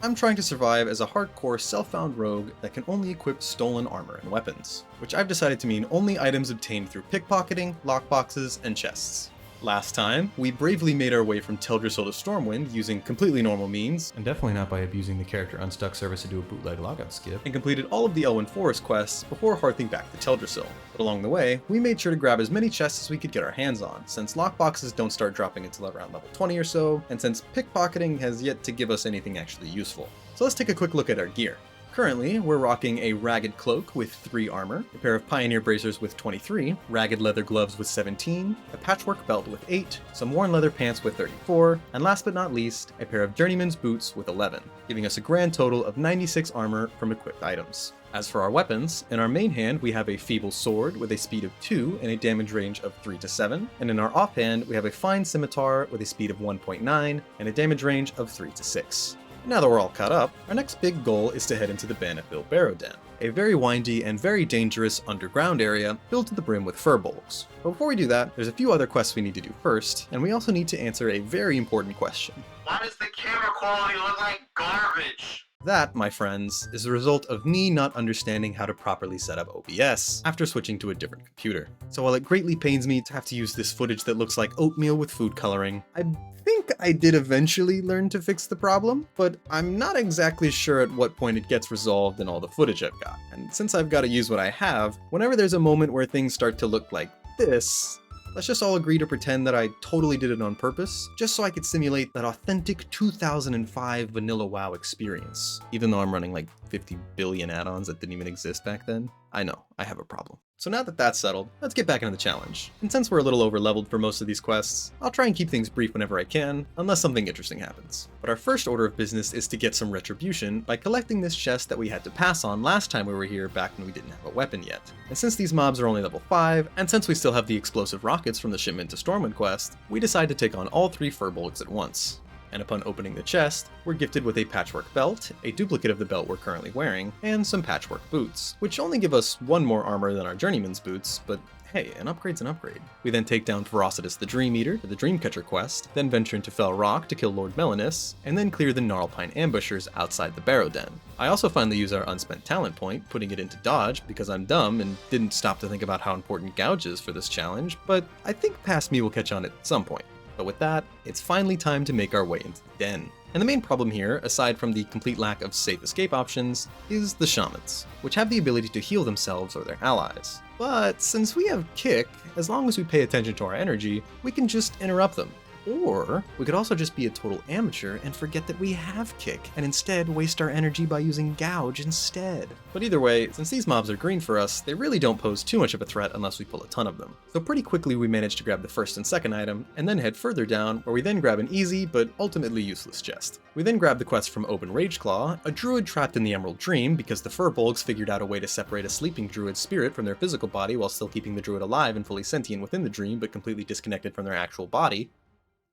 I'm trying to survive as a hardcore self-found rogue that can only equip stolen armor and weapons, which I've decided to mean only items obtained through pickpocketing, lockboxes, and chests. Last time, we bravely made our way from Teldrassil to Stormwind using completely normal means, and definitely not by abusing the character unstuck service to do a bootleg logout skip, and completed all of the Elywynn Forest quests before hearthing back to Teldrassil. But along the way, we made sure to grab as many chests as we could get our hands on, since lockboxes don't start dropping until around level 20 or so, and since pickpocketing has yet to give us anything actually useful. So let's take a quick look at our gear. Currently, we're rocking a ragged cloak with 3 armor, a pair of pioneer bracers with 23, ragged leather gloves with 17, a patchwork belt with 8, some worn leather pants with 34, and last but not least, a pair of journeyman's boots with 11, giving us a grand total of 96 armor from equipped items. As for our weapons, in our main hand we have a feeble sword with a speed of 2 and a damage range of 3 to 7, and in our offhand we have a fine scimitar with a speed of 1.9 and a damage range of 3 to 6. Now that we're all caught up, our next big goal is to head into the Ban'ethil Barrow Den, a very windy and very dangerous underground area filled to the brim with furbolgs. But before we do that, there's a few other quests we need to do first, and we also need to answer a very important question. Why does the camera quality look like garbage? That, my friends, is the result of me not understanding how to properly set up OBS after switching to a different computer. So while it greatly pains me to have to use this footage that looks like oatmeal with food coloring, I think I did eventually learn to fix the problem, but I'm not exactly sure at what point it gets resolved in all the footage I've got. And since I've got to use what I have, whenever there's a moment where things start to look like this, let's just all agree to pretend that I totally did it on purpose, just so I could simulate that authentic 2005 vanilla WoW experience, even though I'm running like 50 billion add-ons that didn't even exist back then. I know, I have a problem. So now that that's settled, let's get back into the challenge. And since we're a little over-leveled for most of these quests, I'll try and keep things brief whenever I can, unless something interesting happens. But our first order of business is to get some retribution by collecting this chest that we had to pass on last time we were here back when we didn't have a weapon yet. And since these mobs are only level 5, and since we still have the explosive rockets from the shipment to Stormwind quest, we decide to take on all 3 furbolgs at once. And upon opening the chest, we're gifted with a patchwork belt, a duplicate of the belt we're currently wearing, and some patchwork boots, which only give us 1 more armor than our journeyman's boots, but hey, an upgrade's an upgrade. We then take down Ferocitus the Dream Eater for the Dreamcatcher quest, then venture into Fell Rock to kill Lord Melanus, and then clear the Gnarlpine ambushers outside the Barrow Den. I also finally use our unspent talent point, putting it into dodge because I'm dumb and didn't stop to think about how important gouge is for this challenge, but I think past me will catch on at some point. But with that, it's finally time to make our way into the den. And the main problem here, aside from the complete lack of safe escape options, is the shamans, which have the ability to heal themselves or their allies. But since we have Kick, as long as we pay attention to our energy, we can just interrupt them. Or we could also just be a total amateur and forget that we have Kick, and instead waste our energy by using Gouge instead. But either way, since these mobs are green for us, they really don't pose too much of a threat unless we pull a ton of them. So pretty quickly we manage to grab the first and second item, and then head further down, where we then grab an easy but ultimately useless chest. We then grab the quest from Open Rageclaw, a druid trapped in the Emerald Dream because the furbolgs figured out a way to separate a sleeping druid's spirit from their physical body while still keeping the druid alive and fully sentient within the dream but completely disconnected from their actual body.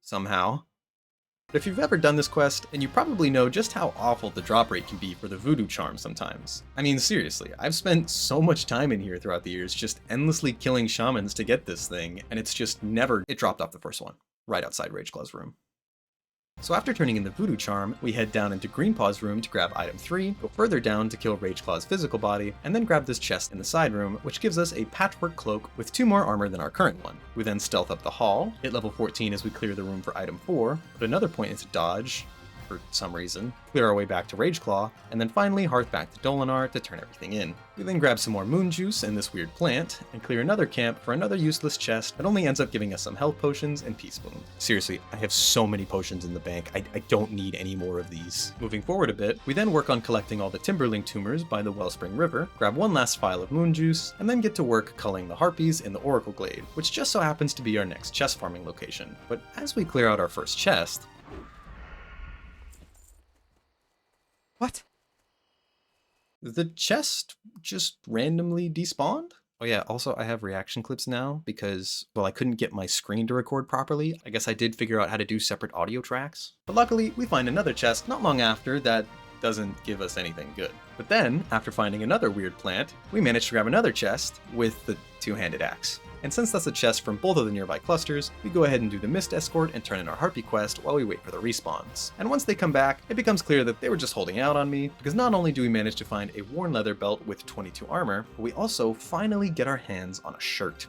Somehow. But if you've ever done this quest, then you probably know just how awful the drop rate can be for the voodoo charm sometimes. I mean, seriously, I've spent so much time in here throughout the years just endlessly killing shamans to get this thing, and it's just never— it dropped off the first one, right outside Rageclaw's room. So after turning in the Voodoo Charm, we head down into Greenpaw's room to grab item 3, go further down to kill Rageclaw's physical body, and then grab this chest in the side room, which gives us a patchwork cloak with 2 more armor than our current one. We then stealth up the hall, hit level 14 as we clear the room for item 4, put another point into dodge, for some reason, clear our way back to Rageclaw, and then finally hearth back to Dolinar to turn everything in. We then grab some more moon juice and this weird plant, and clear another camp for another useless chest that only ends up giving us some health potions and peace boon. Seriously, I have so many potions in the bank, I don't need any more of these. Moving forward a bit, we then work on collecting all the Timberling tumors by the Wellspring River, grab one last vial of moon juice, and then get to work culling the harpies in the Oracle Glade, which just so happens to be our next chest farming location. But as we clear out our first chest— what? The chest just randomly despawned? Oh yeah, also I have reaction clips now because, well, I couldn't get my screen to record properly. I guess I did figure out how to do separate audio tracks. But luckily, we find another chest not long after that doesn't give us anything good. But then, after finding another weird plant, we managed to grab another chest with the two-handed axe. And since that's a chest from both of the nearby clusters, we go ahead and do the Mist Escort and turn in our Harpy quest while we wait for the respawns. And once they come back, it becomes clear that they were just holding out on me, because not only do we manage to find a worn leather belt with 22 armor, but we also finally get our hands on a shirt.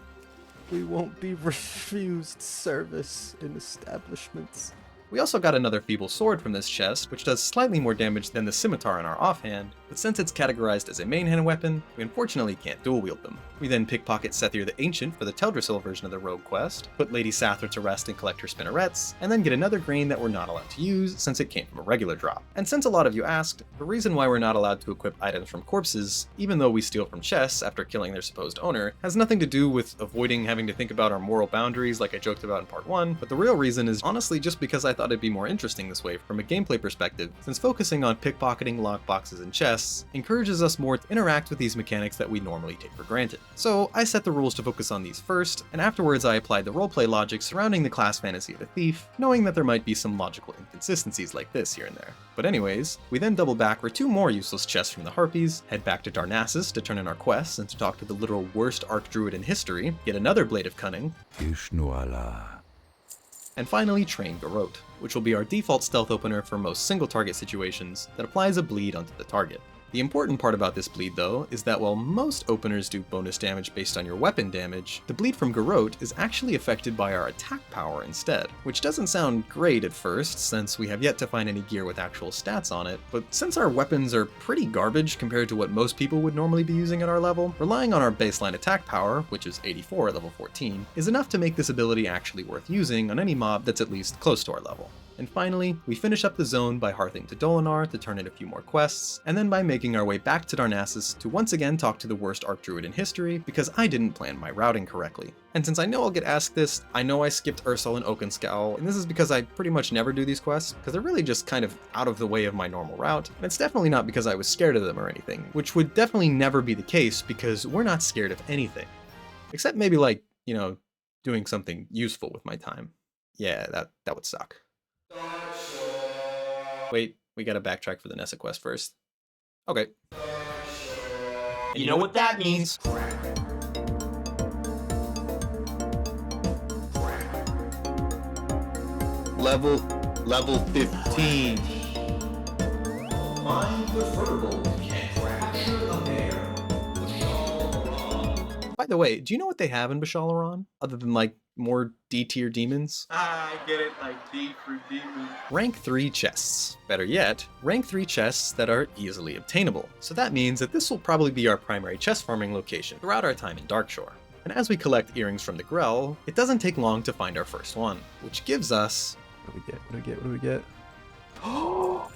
We won't be refused service in establishments. We also got another feeble sword from this chest, which does slightly more damage than the scimitar in our offhand, but since it's categorized as a main hand weapon, we unfortunately can't dual wield them. We then pickpocket Sethir the Ancient for the Teldrassil version of the rogue quest, put Lady Sathra to rest and collect her spinnerets, and then get another grain that we're not allowed to use since it came from a regular drop. And since a lot of you asked, the reason why we're not allowed to equip items from corpses, even though we steal from chests after killing their supposed owner, has nothing to do with avoiding having to think about our moral boundaries like I joked about in part 1, but the real reason is honestly just because I thought it'd be more interesting this way from a gameplay perspective, since focusing on pickpocketing, lockboxes, and chests encourages us more to interact with these mechanics that we normally take for granted. So I set the rules to focus on these first, and afterwards I applied the roleplay logic surrounding the class fantasy of the thief, knowing that there might be some logical inconsistencies like this here and there. But anyways, we then double back for 2 more useless chests from the Harpies, head back to Darnassus to turn in our quests and to talk to the literal worst archdruid in history, get another Blade of Cunning, and finally train Garrote, which will be our default stealth opener for most single target situations that applies a bleed onto the target. The important part about this bleed though is that while most openers do bonus damage based on your weapon damage, the bleed from Garrote is actually affected by our attack power instead, which doesn't sound great at first since we have yet to find any gear with actual stats on it, but since our weapons are pretty garbage compared to what most people would normally be using at our level, relying on our baseline attack power, which is 84 at level 14, is enough to make this ability actually worth using on any mob that's at least close to our level. And finally, we finish up the zone by hearthing to Dolinar to turn in a few more quests, and then by making our way back to Darnassus to once again talk to the worst archdruid in history because I didn't plan my routing correctly. And since I know I'll get asked this, I know I skipped Ursel and Oakenscowl, and this is because I pretty much never do these quests, because they're really just kind of out of the way of my normal route, and it's definitely not because I was scared of them or anything, which would definitely never be the case because we're not scared of anything. Except maybe like, doing something useful with my time. Yeah, that would suck. Wait, we gotta backtrack for the Nessa quest first. Okay. And you know what that means? Level 15. Mind the fertile can capture a bear. By the way, do you know what they have in Bashalaran? Other than like more D-tier demons? I get it, like D for demon. Rank 3 chests. Better yet, rank 3 chests that are easily obtainable. So that means that this will probably be our primary chest farming location throughout our time in Darkshore. And as we collect earrings from the Grell, it doesn't take long to find our first one, which gives us... What do we get? Oh,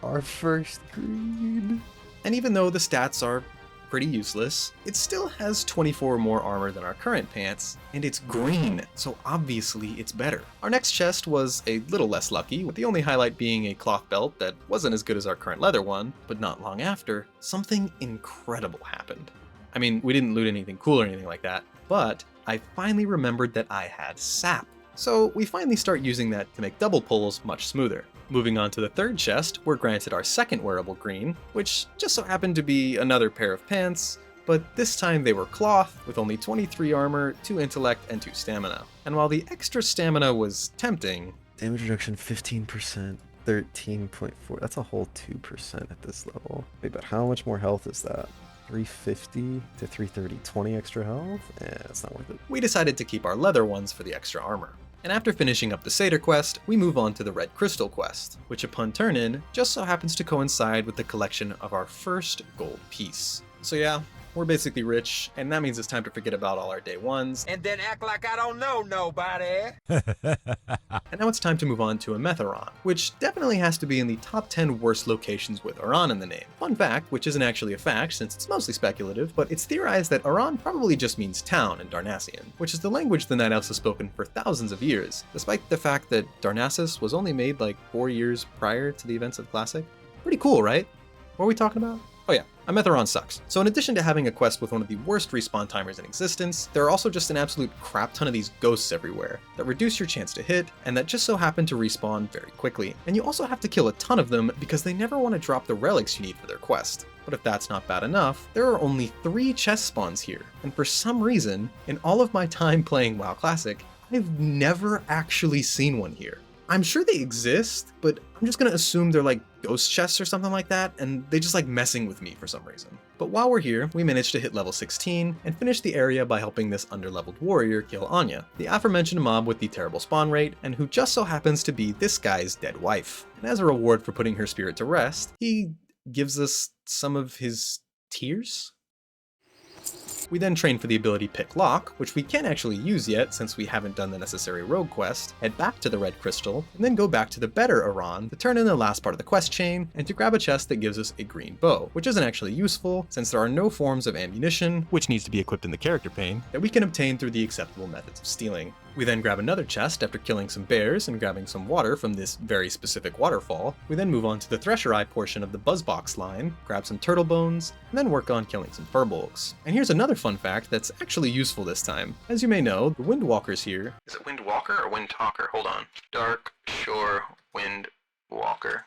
our first green. And even though the stats are pretty useless, it still has 24 more armor than our current pants, and it's green, so obviously it's better. Our next chest was a little less lucky, with the only highlight being a cloth belt that wasn't as good as our current leather one, but not long after, something incredible happened. I mean, we didn't loot anything cool or anything like that, but I finally remembered that I had sap. So we finally start using that to make double pulls much smoother. Moving on to the third chest, we're granted our second wearable green, which just so happened to be another pair of pants, but this time they were cloth with only 23 armor, 2 intellect, and 2 stamina. And while the extra stamina was tempting... Damage reduction 15%, 13.4, that's a whole 2% at this level. Wait, but how much more health is that? 350 to 330, 20 extra health? It's not worth it. We decided to keep our leather ones for the extra armor. And after finishing up the Satyr quest, we move on to the Red Crystal quest, which upon turn-in, just so happens to coincide with the collection of our first gold piece. So yeah, we're basically rich, and that means it's time to forget about all our day ones. And then act like I don't know nobody. And now it's time to move on to ameth'aran, which definitely has to be in the top 10 worst locations with Aran in the name. Fun fact, which isn't actually a fact since it's mostly speculative, but it's theorized that Aran probably just means town in Darnassian, which is the language the Night Elves have spoken for thousands of years, despite the fact that Darnassus was only made like 4 years prior to the events of Classic. Pretty cool, right? What are we talking about? Oh yeah, ameth'aran sucks. So in addition to having a quest with one of the worst respawn timers in existence, there are also just an absolute crap ton of these ghosts everywhere that reduce your chance to hit, and that just so happen to respawn very quickly. And you also have to kill a ton of them because they never want to drop the relics you need for their quest. But if that's not bad enough, there are only 3 chest spawns here, and for some reason, in all of my time playing WoW Classic, I've never actually seen one here. I'm sure they exist, but I'm just gonna assume they're like ghost chests or something like that, and they just like messing with me for some reason. But while we're here, we managed to hit level 16 and finish the area by helping this underleveled warrior kill Anya, the aforementioned mob with the terrible spawn rate, and who just so happens to be this guy's dead wife. And as a reward for putting her spirit to rest, he gives us some of his tears? We then train for the ability Pick Lock, which we can't actually use yet since we haven't done the necessary rogue quest, head back to the red crystal, and then go back to the better Aran to turn in the last part of the quest chain, and to grab a chest that gives us a green bow, which isn't actually useful since there are no forms of ammunition, which needs to be equipped in the character pane, that we can obtain through the acceptable methods of stealing. We then grab another chest after killing some bears and grabbing some water from this very specific waterfall. We then move on to the Thresher Eye portion of the Buzzbox line, grab some turtle bones, and then work on killing some furbolgs. And here's another fun fact that's actually useful this time. As you may know, the Windwalkers here... Is it Windwalker or Windtalker? Hold on. Darkshore Windwalker.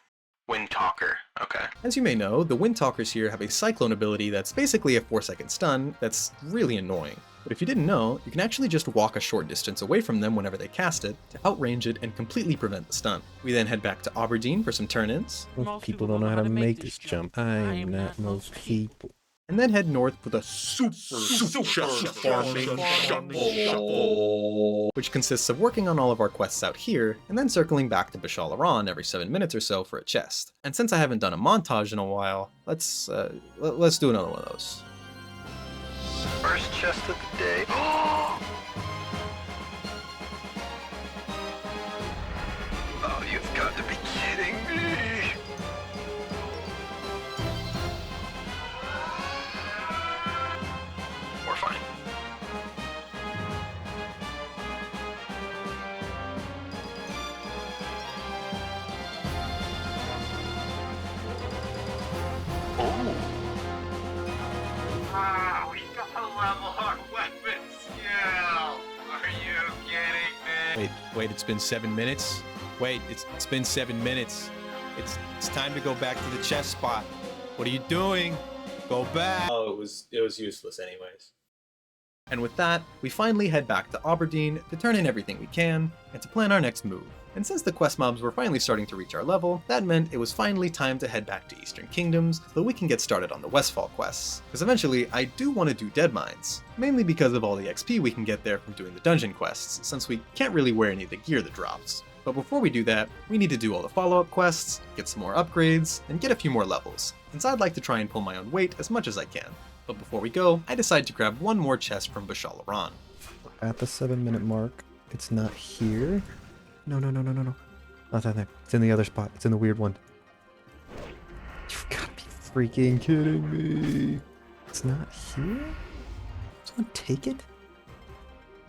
Windtalker, okay. As you may know, the Windtalkers here have a Cyclone ability that's basically a 4-second stun that's really annoying. But if you didn't know, you can actually just walk a short distance away from them whenever they cast it to outrange it and completely prevent the stun. We then head back to Aberdeen for some turn-ins. Most people don't know how to make this jump. I am not most people. And then head north with a super farming shuffle, which consists of working on all of our quests out here, and then circling back to Bashal Aran every 7 minutes or so for a chest. And since I haven't done a montage in a while, let's do another one of those. First chest of the day. Oh, you've got to be kidding me. We're fine. Oh. Wow, we got to level our weapons skill. Are you kidding me? Wait, it's been 7 minutes? Wait, it's been 7 minutes. It's time to go back to the chest spot. What are you doing? Go back. Oh, it was useless anyways. And with that, we finally head back to Aberdeen to turn in everything we can, and to plan our next move. And since the quest mobs were finally starting to reach our level, that meant it was finally time to head back to Eastern Kingdoms so that we can get started on the Westfall quests. Because eventually, I do want to do Dead Mines, mainly because of all the XP we can get there from doing the dungeon quests, since we can't really wear any of the gear that drops. But before we do that, we need to do all the follow-up quests, get some more upgrades, and get a few more levels, since I'd like to try and pull my own weight as much as I can. But before we go, I decide to grab one more chest from Bashal Aran. At the 7-minute mark, it's not here. No. Not that thing. It's in the other spot. It's in the weird one. You've got to be freaking kidding me. It's not here? Someone take it?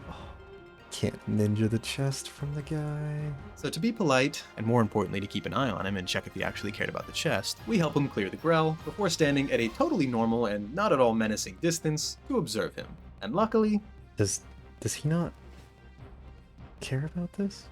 Oh, can't ninja the chest from the guy. So to be polite, and more importantly to keep an eye on him and check if he actually cared about the chest, we help him clear the grell before standing at a totally normal and not at all menacing distance to observe him. And luckily, Does he not care about this?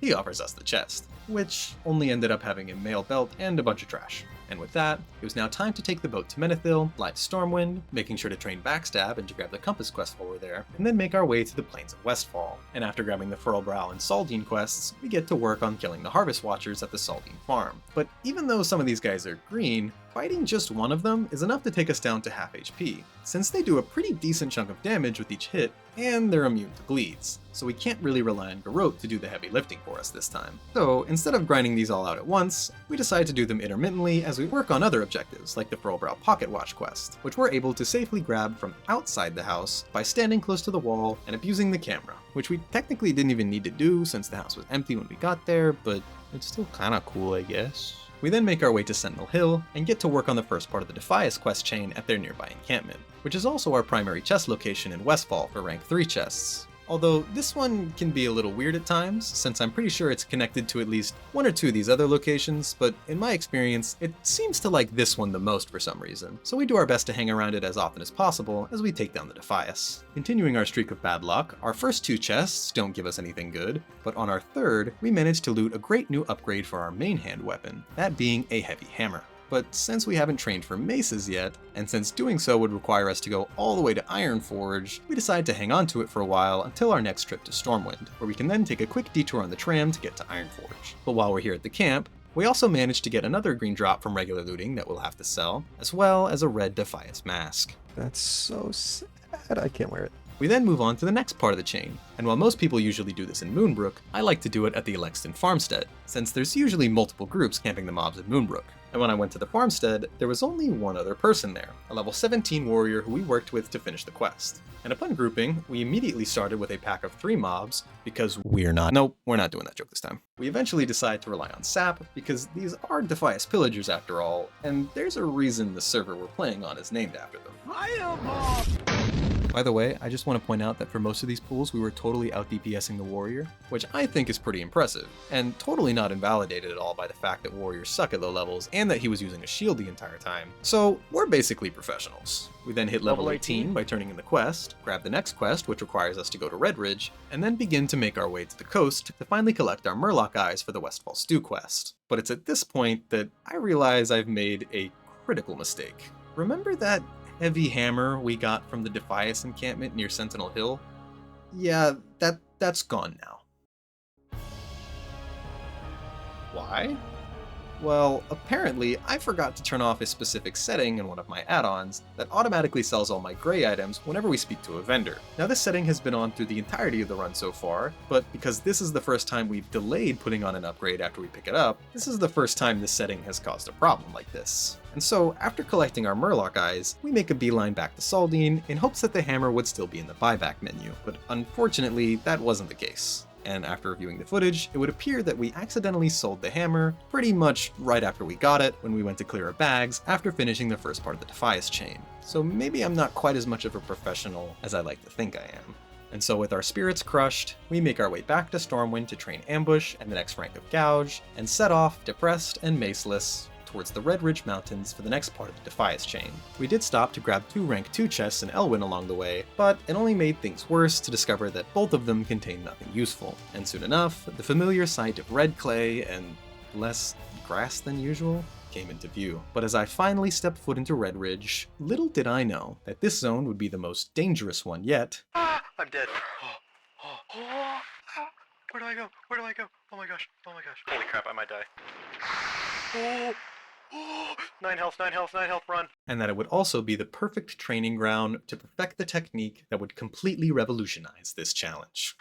he offers us the chest, which only ended up having a mail belt and a bunch of trash. And with that, it was now time to take the boat to Ban'ethil, fly to Stormwind, making sure to train Backstab and to grab the Compass quest while we're there, and then make our way to the plains of Westfall. And after grabbing the Furlbrow and Saldine quests, we get to work on killing the Harvest Watchers at the Saldine farm. But even though some of these guys are green, fighting just one of them is enough to take us down to half HP, since they do a pretty decent chunk of damage with each hit, and they're immune to bleeds, so we can't really rely on Garrote to do the heavy lifting for us this time. So instead of grinding these all out at once, we decide to do them intermittently as we work on other objectives, like the Furlbrow Pocket Watch quest, which we're able to safely grab from outside the house by standing close to the wall and abusing the camera, which we technically didn't even need to do since the house was empty when we got there, but it's still kinda cool, I guess. We then make our way to Sentinel Hill and get to work on the first part of the Defias quest chain at their nearby encampment, which is also our primary chest location in Westfall for rank 3 chests. Although this one can be a little weird at times, since I'm pretty sure it's connected to at least one or two of these other locations, but in my experience, it seems to like this one the most for some reason, so we do our best to hang around it as often as possible as we take down the Defias. Continuing our streak of bad luck, our first 2 chests don't give us anything good, but on our third, we managed to loot a great new upgrade for our main hand weapon, that being a heavy hammer. But since we haven't trained for maces yet, and since doing so would require us to go all the way to Ironforge, we decided to hang on to it for a while until our next trip to Stormwind, where we can then take a quick detour on the tram to get to Ironforge. But while we're here at the camp, we also managed to get another green drop from regular looting that we'll have to sell, as well as a red Defias mask. That's so sad. I can't wear it. We then move on to the next part of the chain, and while most people usually do this in Moonbrook, I like to do it at the Elexton Farmstead, since there's usually multiple groups camping the mobs in Moonbrook. And when I went to the farmstead, there was only one other person there, a level 17 warrior who we worked with to finish the quest. And upon grouping, we immediately started with a pack of 3 mobs, because we're not doing that joke this time. We eventually decided to rely on sap, because these are Defias pillagers after all, and there's a reason the server we're playing on is named after them. By the way, I just want to point out that for most of these pools, we were totally out DPSing the warrior, which I think is pretty impressive, and totally not invalidated at all by the fact that warriors suck at low levels and that he was using a shield the entire time. So we're basically professionals. We then hit level 18 by turning in the quest, grab the next quest, which requires us to go to Redridge, and then begin to make our way to the coast to finally collect our Murloc eyes for the Westfall Stew quest. But it's at this point that I realize I've made a critical mistake. Remember that heavy hammer we got from the Defias encampment near Sentinel Hill? Yeah, that's gone now. Why? Well, apparently I forgot to turn off a specific setting in one of my add-ons that automatically sells all my gray items whenever we speak to a vendor. Now this setting has been on through the entirety of the run so far, but because this is the first time we've delayed putting on an upgrade after we pick it up, this is the first time this setting has caused a problem like this. And so, after collecting our Murloc eyes, we make a beeline back to Saldine in hopes that the hammer would still be in the buyback menu, but unfortunately that wasn't the case. And after reviewing the footage, it would appear that we accidentally sold the hammer pretty much right after we got it when we went to clear our bags after finishing the first part of the Defias chain. So maybe I'm not quite as much of a professional as I like to think I am. And so with our spirits crushed, we make our way back to Stormwind to train Ambush and the next rank of Gouge, and set off, depressed and maceless, towards the Redridge Mountains for the next part of the Defias chain. We did stop to grab 2 rank 2 chests in Elywynn along the way, but it only made things worse to discover that both of them contained nothing useful. And soon enough, the familiar sight of red clay and less grass than usual came into view. But as I finally stepped foot into Redridge, little did I know that this zone would be the most dangerous one yet. I'm dead. Where do I go? Where do I go? Oh my gosh. Oh my gosh. Holy crap, I might die. Oh, 9 health, 9 health, 9 health, run. And that it would also be the perfect training ground to perfect the technique that would completely revolutionize this challenge.